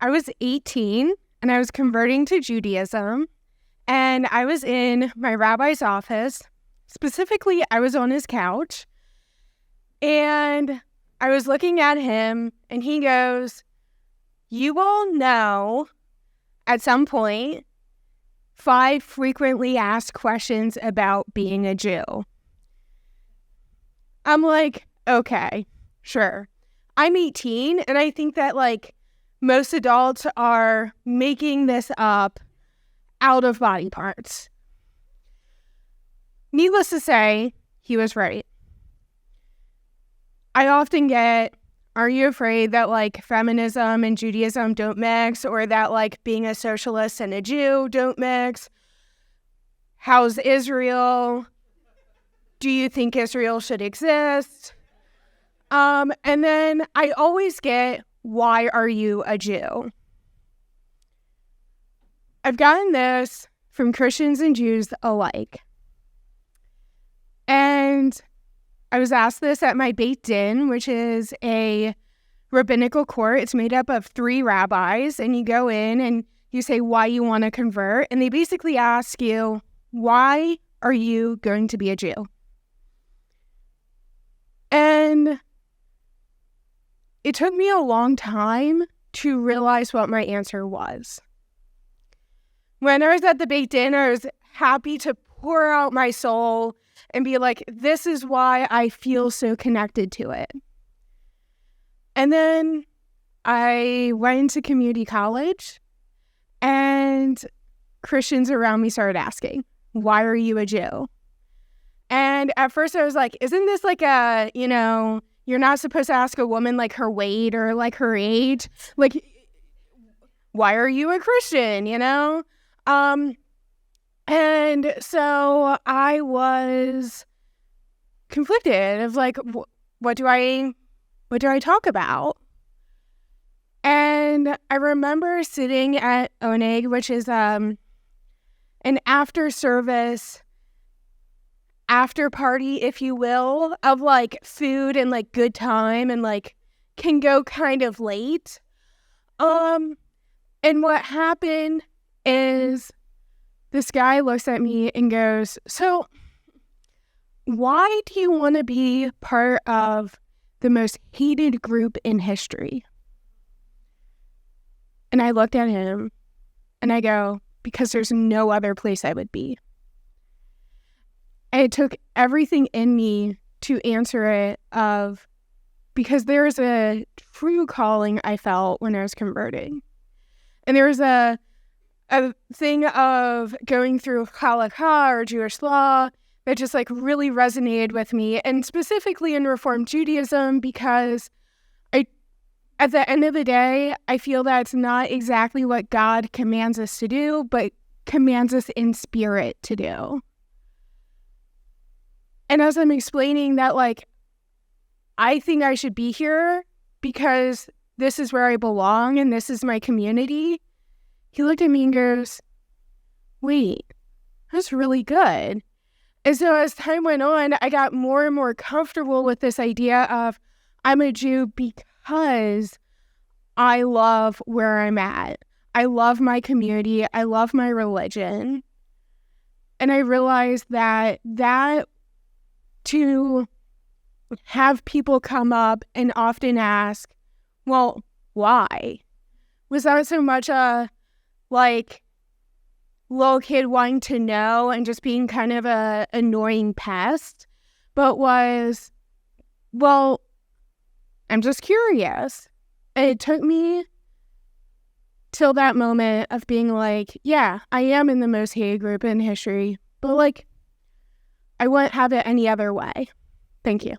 I was 18 and I was converting to Judaism, and I was in my rabbi's office. Specifically, I was on his couch, and I was looking at him, and he goes, "You all know at some point 5 frequently asked questions about being a Jew." I'm like, okay, sure. I'm 18, and I think that, like, most adults are making this up out of body parts. Needless to say, he was right. I often get, are you afraid that, like, feminism and Judaism don't mix, or that, like, being a socialist and a Jew don't mix? How's Israel? Do you think Israel should exist? And then I always get, why are you a Jew? I've gotten this from Christians and Jews alike. And I was asked this at my Beit Din, which is a rabbinical court. It's made up of 3 rabbis, and you go in and you say why you want to convert, and they basically ask you, why are you going to be a Jew? And it took me a long time to realize what my answer was. When I was at the Beit Din, I was happy to pour out my soul and be like, this is why I feel so connected to it. And then I went into community college, and Christians around me started asking, why are you a Jew? And at first I was like, isn't this like a, you're not supposed to ask a woman like her weight or like her age? Like, why are you a Christian, And so I was conflicted of like, what do I talk about? And I remember sitting at Oneg, which is an after service, after party, if you will, of like food and like good time, and like can go kind of late. And what happened is this guy looks at me and goes, so why do you want to be part of the most hated group in history? And I looked at him and I go, because there's no other place I would be. And it took everything in me to answer it because there's a true calling I felt when I was converting. And there was a thing of going through halakha or Jewish law that just like really resonated with me, and specifically in Reform Judaism, because at the end of the day, I feel that it's not exactly what God commands us to do, but commands us in spirit to do. And as I'm explaining that, like, I think I should be here because this is where I belong and this is my community, he looked at me and goes, wait, that's really good. And so as time went on, I got more and more comfortable with this idea of I'm a Jew because I love where I'm at. I love my community. I love my religion. And I realized that to have people come up and often ask, well, why? Was not so much a, like, little kid wanting to know and just being kind of a annoying pest, but was, well, I'm just curious. And it took me till that moment of being like, yeah, I am in the most hated group in history, but like, I wouldn't have it any other way. Thank you.